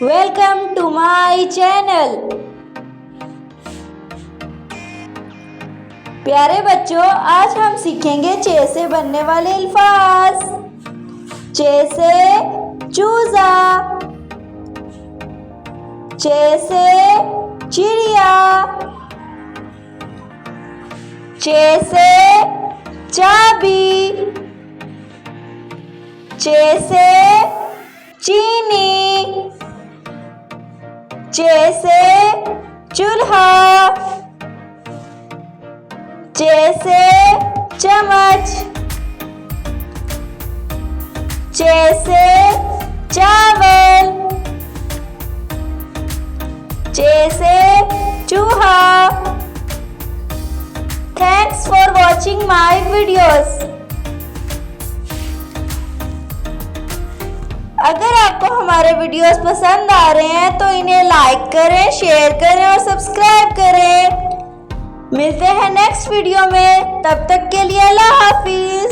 Welcome to my channel. प्यारे बच्चों, आज हम सीखेंगे चे से बनने वाले अल्फाज। चे से चूजा, चे से चिड़िया, चे से चाबी, चे से चीनी, चे से चूल्हा, चे से चम्मच, चे से चावल, चे से चूहा। Thanks for watching my videos. अगर आपको हमारे वीडियोस पसंद आ रहे हैं तो इन्हें लाइक करें, शेयर करें और सब्सक्राइब करें। मिलते हैं नेक्स्ट वीडियो में, तब तक के लिए अल्लाह हाफिज।